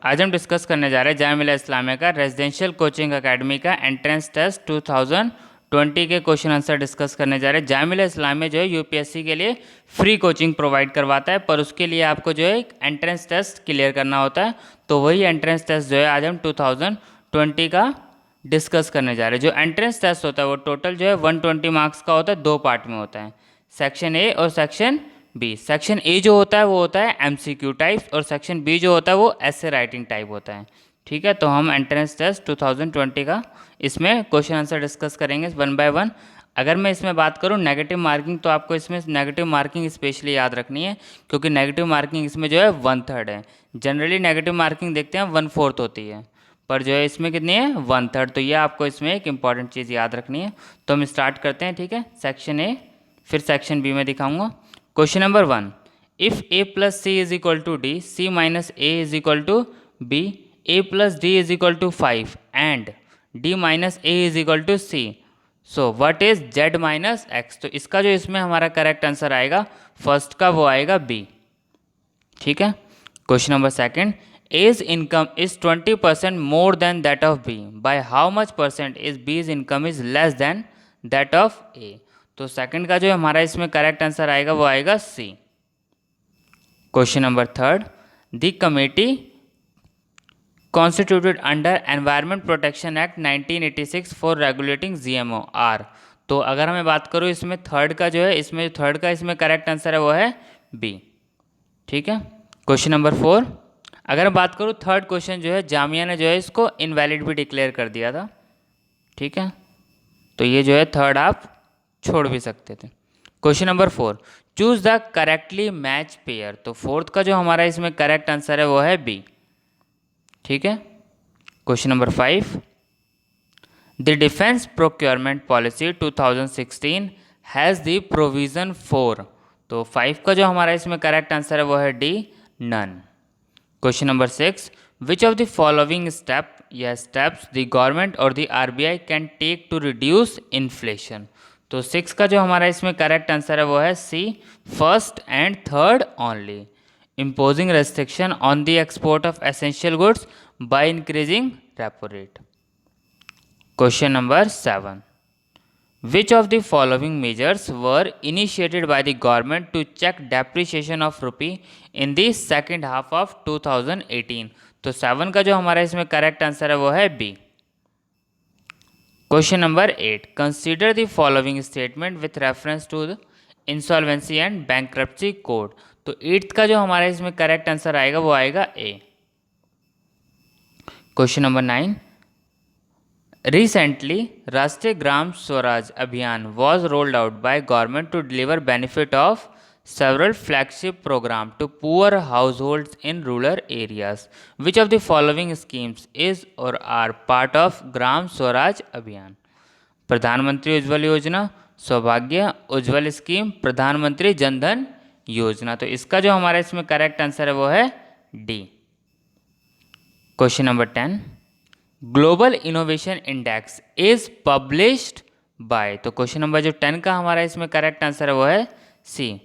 आज हम डिस्कस करने जा रहे हैं जामिया मिलिया इस्लामिया का रेजिडेंशियल कोचिंग एकेडमी का एंट्रेंस टेस्ट 2020 के क्वेश्चन आंसर डिस्कस करने जा रहे हैं। जामिया मिलिया इस्लामिया जो है यूपीएससी के लिए फ्री कोचिंग प्रोवाइड करवाता है, पर उसके लिए आपको जो है एक एंट्रेंस टेस्ट क्लियर करना होता है। तो वही एंट्रेंस टेस्ट जो है आज हम 2020 का डिस्कस करने जा रहे हैं। जो एंट्रेंस टेस्ट होता है वो टोटल जो है 120 मार्क्स का होता है, 2 पार्ट में होता है, सेक्शन ए और सेक्शन बी। सेक्शन ए जो होता है वो होता है एमसीक्यू टाइप्स और सेक्शन बी जो होता है वो ऐसे राइटिंग टाइप होता है। ठीक है, तो हम एंट्रेंस टेस्ट 2020 का इसमें क्वेश्चन आंसर डिस्कस करेंगे 1 बाय 1। अगर मैं इसमें बात करूं नेगेटिव मार्किंग, तो आपको इसमें नेगेटिव मार्किंग स्पेशली याद रखनी है, क्योंकि नेगेटिव मार्किंग इसमें जो है 1/3 है। जनरली नेगेटिव मार्किंग देखते हैं 1/4 होती है, पर जो है इसमें कितनी है 1/3। तो ये आपको इसमें एक इंपॉर्टेंट चीज़ याद रखनी है। तो हम स्टार्ट करते हैं। ठीक है, सेक्शन ए फिर सेक्शन बी में दिखाऊंगा। Question number 1, if a plus C is equal to D, C minus A is equal to B, A plus D is equal to 5 and D minus A is equal to C, so what is z minus X. तो इसका जो इसमें हमारा correct answer आएगा first का वो आएगा B. ठीक है, question number second, as income is 20% more than that of B, by how much percent is B's income is less than that of A. तो सेकंड का जो हमारा इसमें करेक्ट आंसर आएगा वो आएगा C. Question number third, the committee constituted under environment protection act 1986 for regulating GMO are. तो अगर हमें बात करूँ इसमें थर्ड का जो है इसमें थर्ड का इसमें करेक्ट आंसर है वो है बी। ठीक है, क्वेश्चन नंबर 4, अगर मैं बात करूँ थर्ड क्वेश्चन जो है जामिया ने जो है इसको इनवैलिड भी डिक्लेयर कर दिया था। ठीक है, तो ये जो है थर्ड आप छोड़ भी सकते थे। Question number 4, choose the correctly match pair. तो फोर्थ का जो हमारा इसमें करेक्ट आंसर है वो है बी। ठीक है, question number 5, the defence procurement policy 2016 has the provision for. तो 5 का जो हमारा इसमें करेक्ट आंसर है वो है D, none. Question number 6, which of the following step या स्टेप्स द गवर्नमेंट और the RBI can take to reduce inflation. तो 6 का जो हमारा इसमें करेक्ट आंसर है वो है C, first and third only. Imposing restriction on the export of essential goods by increasing repo rate. Question number 7, which of the following measures were initiated by the government to check depreciation of rupee in the second half of 2018। तो 7 का जो हमारा इसमें correct answer है वो है B. Question number 8, consider the following statement with reference to the insolvency and bankruptcy code. तो 8th का जो हमारा इसमें करेक्ट आंसर आएगा वो आएगा ए। क्वेश्चन नंबर 9, रिसेंटली राष्ट्रीय Gram Swaraj Abhiyan was rolled out by government to deliver benefit of several flagship program to poor households in rural areas. Which of the following schemes is or are part of ग्राम स्वराज अभियान? प्रधानमंत्री उज्ज्वल योजना, सौभाग्य उज्ज्वल scheme, प्रधानमंत्री जनधन योजना। तो इसका जो हमारा इसमें करेक्ट आंसर है वो है D. Question number 10, global innovation index is published by. तो क्वेश्चन नंबर जो 10 का हमारा इसमें करेक्ट आंसर है वो है C,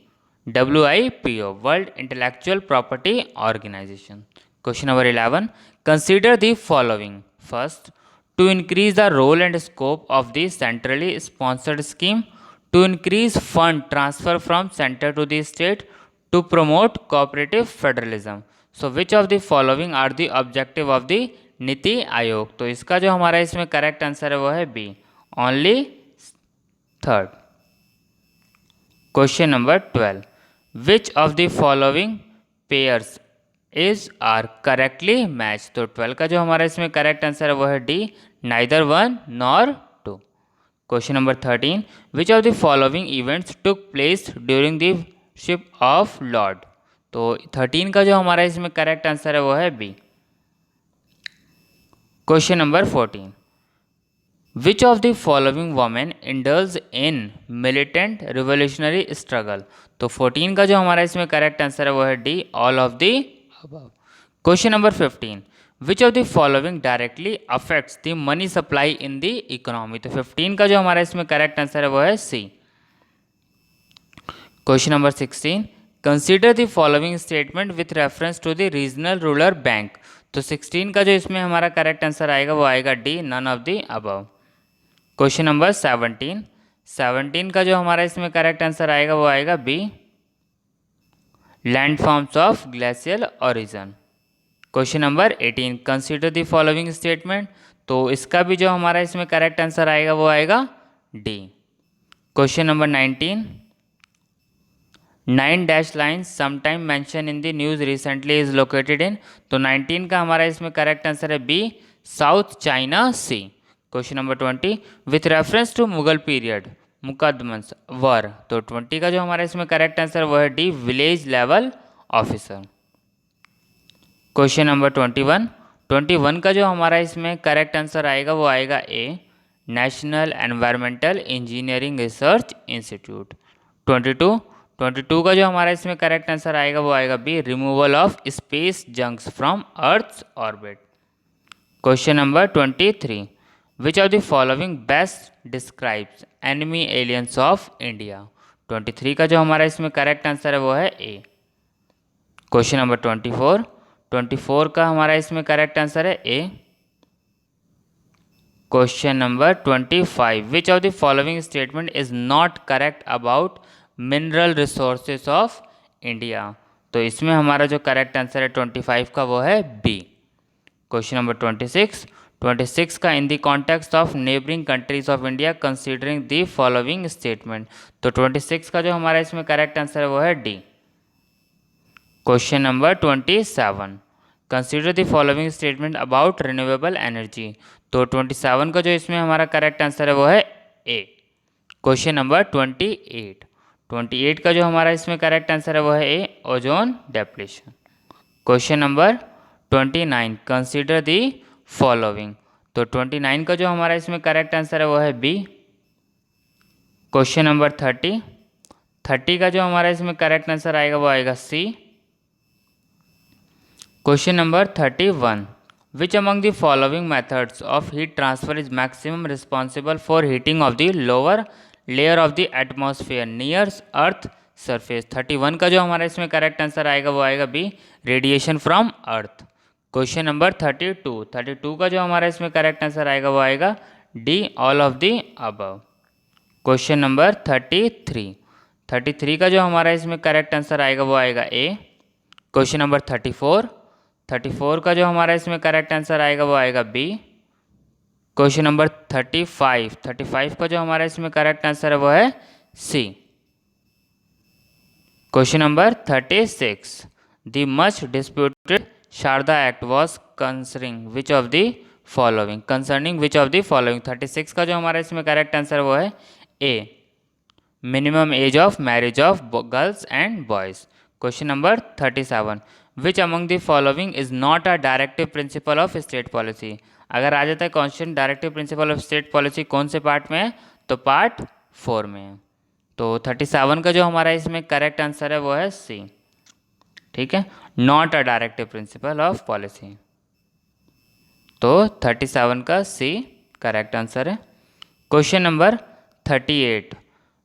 WIPO, world intellectual property organisation. Question number 11, consider the following, first, to increase the role and scope of the centrally sponsored scheme, to increase fund transfer from centre to the state, to promote cooperative federalism. So which of the following are the objective of the NITI Aayog. तो इसका जो हमारा इसमें correct answer है वो है B, only third. Question number 12, which of the following pairs is are correctly match. तो 12 का जो हमारा इसमें करेक्ट आंसर है वो है D, neither 1 nor 2। Question number 13, which of the following events took place during the ship of Lord. तो 13 का जो हमारा इसमें करेक्ट आंसर है वो है B. Question number 14, which of the following women indulge in militant revolutionary struggle. तो 14 का जो हमारा इसमें करेक्ट आंसर है वो है D, all of the above. Question number 15, which of the following directly affects the money supply in the economy. तो 15 का जो हमारा इसमें करेक्ट आंसर है वो है C. Question number 16, consider the following statement with reference to the regional rural bank. तो 16 का जो इसमें हमारा करेक्ट आंसर आएगा वो आएगा D, none of the above. Question number 17 का जो हमारा इसमें करेक्ट आंसर आएगा वो आएगा B, land forms of glacial origin. Question number 18, consider the following statement, तो इसका भी जो हमारा इसमें करेक्ट आंसर आएगा वो आएगा D. Question number 19, 9 dash lines sometime mentioned in the news recently is located in, तो 19 का हमारा इसमें करेक्ट आंसर है B, South China Sea. Question number 20, with reference to Mughal period मुकदमस वर, तो 20 का जो हमारा इसमें करेक्ट आंसर वो है D, village level officer. Question number 21 का जो हमारा इसमें करेक्ट आंसर आएगा वो आएगा A, national environmental engineering research institute. 22 का जो हमारा इसमें करेक्ट आंसर आएगा वो आएगा B, removal of space junks from earth's orbit. Question number 23, which of the following best describes enemy aliens of India, 23 का जो हमारा इसमें करेक्ट आंसर है वो है ए। क्वेश्चन नंबर 24 का हमारा इसमें करेक्ट आंसर है A. Question number 25, which of the following statement is not correct about mineral resources of India, तो इसमें हमारा जो करेक्ट आंसर है 25 का वो है बी। क्वेश्चन नंबर 26 का, in the context of neighbouring countries of India considering the following statement, तो 26 का जो हमारा इसमें करेक्ट आंसर है वो है D. Question number 27, consider the following statement about renewable energy, तो 27 का जो इसमें हमारा करेक्ट आंसर है वो है ए। क्वेश्चन नंबर 28 का जो हमारा इसमें करेक्ट आंसर है वो है A, ozone depletion. Question number 29, consider the following, तो 29 का जो हमारा इसमें करेक्ट आंसर है वो है बी। क्वेश्चन नंबर 30 का जो हमारा इसमें करेक्ट आंसर आएगा वो आएगा C. Question number 31, which among the following methods of heat transfer is maximum responsible for heating of the lower layer of the atmosphere near earth surface, 31 का जो हमारा इसमें करेक्ट आंसर आएगा वो आएगा B, radiation from earth. Question number 32 का जो हमारा इसमें करेक्ट आंसर आएगा वो आएगा D, all of the above. Question number 33 का जो हमारा इसमें करेक्ट आंसर आएगा वो आएगा ए। क्वेश्चन नंबर 34 का जो हमारा इसमें करेक्ट आंसर आएगा वो आएगा बी। क्वेश्चन नंबर 35 का जो हमारा इसमें करेक्ट आंसर है वो है C. Question number 36, the much disputed Sharda act was concerning which of the following, 36 का जो हमारा इसमें करेक्ट आंसर वो है A, minimum age of marriage of girls and boys. Question number 37, which among the following is not a directive principle of state policy, अगर आ जाता है question directive principle of state policy कौन से part में है, तो पार्ट 4 में है। तो 37 का जो हमारा इसमें करेक्ट आंसर है वो है सी। ठीक है, not a directive principle of policy, तो 37 का सी करेक्ट आंसर है। Question number 38,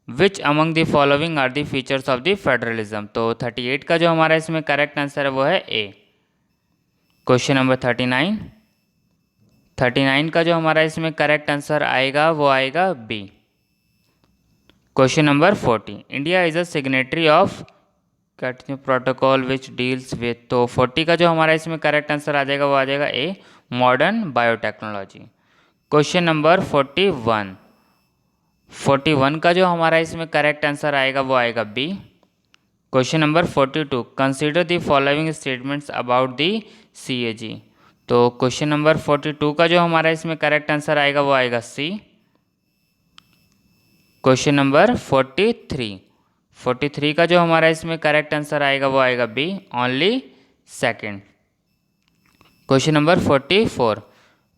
which among the following are the features of the federalism, तो 38 का जो हमारा इसमें करेक्ट आंसर है वो है ए। क्वेश्चन नंबर 39 का जो हमारा इसमें करेक्ट आंसर आएगा वो आएगा B. Question number 40, India is a signatory of protocol which deals with, तो 40 का जो हमारा इसमें करेक्ट आंसर आ जाएगा वो आ जाएगा ए, मॉडर्न बायोटेक्नोलॉजी। क्वेश्चन नंबर 41 का जो हमारा इसमें करेक्ट आंसर आएगा वो आएगा B. Question number 42, consider the following statements about the CAG, तो क्वेश्चन नंबर 42 का जो हमारा इसमें करेक्ट आंसर आएगा वो आएगा सी। क्वेश्चन नंबर 43 का जो हमारा इसमें करेक्ट आंसर आएगा वो आएगा B, only second. Question number 44,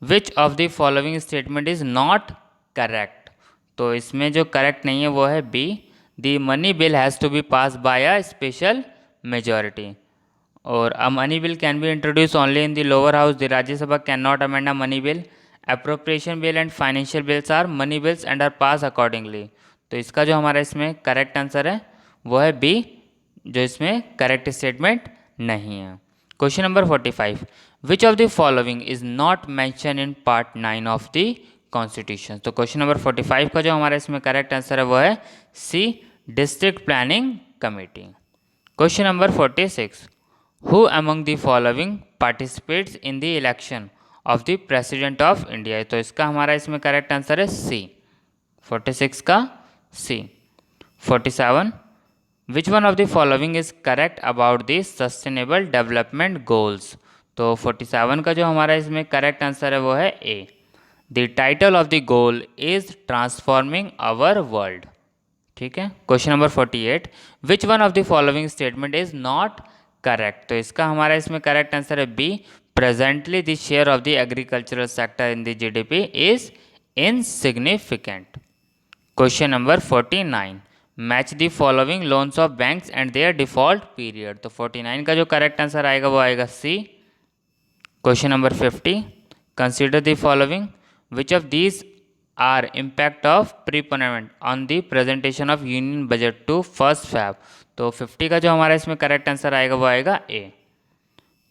which of the following statement is not correct, तो इसमें जो करेक्ट नहीं है वो है B, the money bill has to be pass by a special majority, और a money bill can be introduce only in the lower house, the Rajya Sabha can not amend a money bill, appropriation bill and financial bills are money bills and are pass accordingly, तो इसका जो हमारा इसमें correct answer है वो है B, जो इसमें करेक्ट स्टेटमेंट नहीं है। Question number 45, which of the following is not mention in part 9 of the constitution. तो क्वेश्चन नंबर 45 का जो हमारा इसमें करेक्ट आंसर है वो है C, district planning committee. Question number 46, who among the following participates in the election of the president of India. तो इसका हमारा इसमें करेक्ट आंसर है सी, 46 का सी। 47, विच one of the following is correct about the sustainable development goals. तो 47 का जो हमारा इसमें करेक्ट आंसर है वो है A, the title of the goal is transforming our world. ठीक है। Question number 48, which one of the following statement is not correct. तो इसका हमारा इसमें करेक्ट आंसर है B, presently the share of the agricultural sector in the GDP is insignificant. Question number 49, match the following loans of banks and their default period. तो 49 का जो correct answer आएगा वो आएगा C. Question number 50, consider the following, which of these are impact of preponement on the presentation of union budget to 1 Feb। तो 50 का जो हमारा इसमें करेक्ट आंसर आएगा वो आएगा A.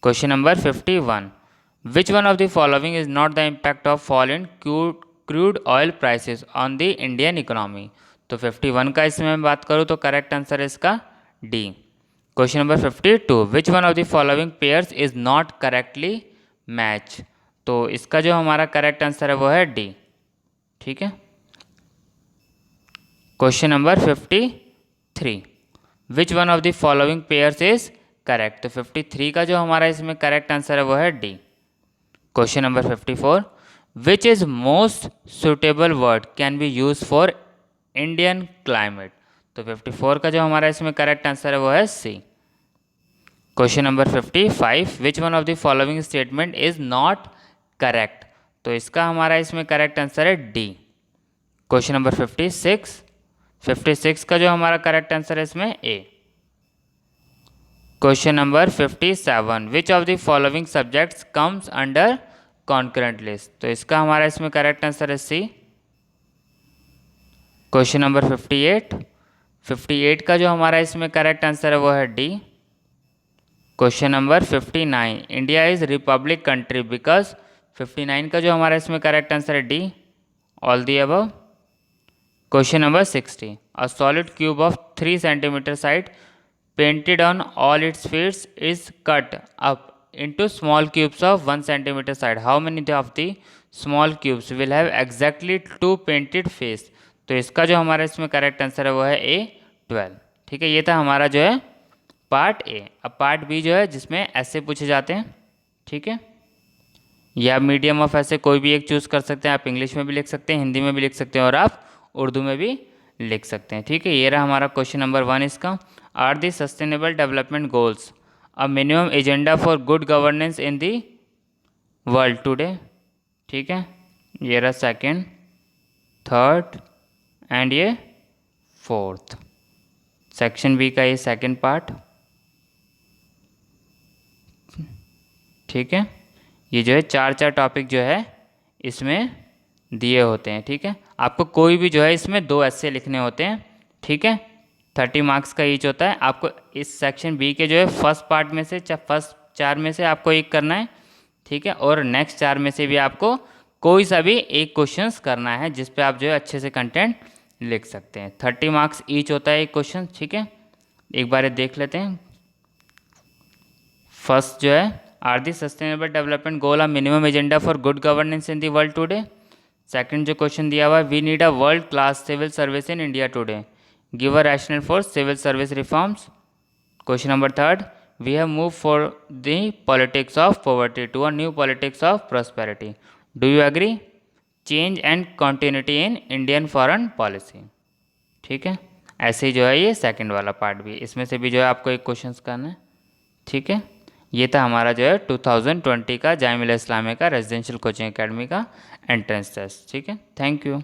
Question number 51, which one of the following is not the impact of fall in crude oil prices on the Indian economy. तो 51 का इसमें मैं बात करूँ तो करेक्ट आंसर है इसका D. Question number 52, which one of the following pairs is not correctly match. तो इसका जो हमारा करेक्ट आंसर है वो है डी। ठीक है। Question number 53, which one of the following pairs is correct. तो 53 का जो हमारा इसमें करेक्ट आंसर है वो है D. Question number 54, which is most suitable word can be use for Indian climate. तो 54 का जो हमारा इसमें करेक्ट आंसर है वो है C. Question number 55, which one of the following statement is not correct. तो इसका हमारा इसमें करेक्ट आंसर है डी। क्वेश्चन नंबर 56 का जो हमारा करेक्ट आंसर है इसमें A. Question number 57, which of the following subjects comes under concurrent list. तो इसका हमारा इसमें करेक्ट आंसर है सी। क्वेश्चन नंबर 58 का जो हमारा इसमें करेक्ट आंसर है वो है D. Question number 59, India is Republic country because. 59 का जो हमारा इसमें करेक्ट आंसर है D, all the above. Question number 60, a solid cube of 3 cm side painted on all its face is cut up into small cubes of 1 cm side. How many of the small cubes will have exactly 2 painted face? तो इसका जो हमारा इसमें correct answer है वो है ए, 12। ठीक है, ये था हमारा जो है पार्ट ए। अब पार्ट बी जो है जिसमें ऐसे पूछे जाते हैं। ठीक है, या मीडियम ऑफ ऐसे कोई भी एक चूज़ कर सकते हैं। आप इंग्लिश में भी लिख सकते हैं, हिंदी में भी लिख सकते हैं और आप उर्दू में भी लिख सकते हैं। ठीक है, ये रहा हमारा क्वेश्चन नंबर 1 इसका। Are the sustainable development goals a minimum agenda for good governance in the world today. ठीक है, ये रहा सेकेंड, थर्ड एंड ये फोर्थ। सेक्शन बी का ये सेकेंड पार्ट। ठीक है, ये जो है चार टॉपिक जो है इसमें दिए होते हैं। ठीक है, आपको कोई भी जो है इसमें 2 ऐसे लिखने होते हैं। ठीक है, 30 मार्क्स का ईच होता है। आपको इस सेक्शन बी के जो है फर्स्ट पार्ट में से फर्स्ट 4 में से आपको एक करना है। ठीक है, और नेक्स्ट 4 में से भी आपको कोई सा भी एक क्वेश्चंस करना है जिस पे आप जो है अच्छे से कंटेंट लिख सकते हैं। 30 मार्क्स ईच होता है एक क्वेश्चन। ठीक है, एक बार ये देख लेते हैं। फर्स्ट जो है, are the sustainable development goal a minimum agenda for good governance in the world today. Second जो क्वेश्चन दिया हुआ है, we need a world class civil service in India today, give a rational for civil service reforms. Question number third, we have move for the politics of poverty to a new politics of prosperity, do you agree? Change and continuity in Indian foreign policy. ठीक है, ऐसे ही जो है ये second वाला part भी, इसमें से भी जो है आपको एक क्वेश्चन करना है। ठीक है, ये था हमारा जो है 2020 का जामिया इस्लामिया का रेजिडेंशियल कोचिंग एकेडमी का एंट्रेंस टेस्ट। ठीक है, थैंक यू।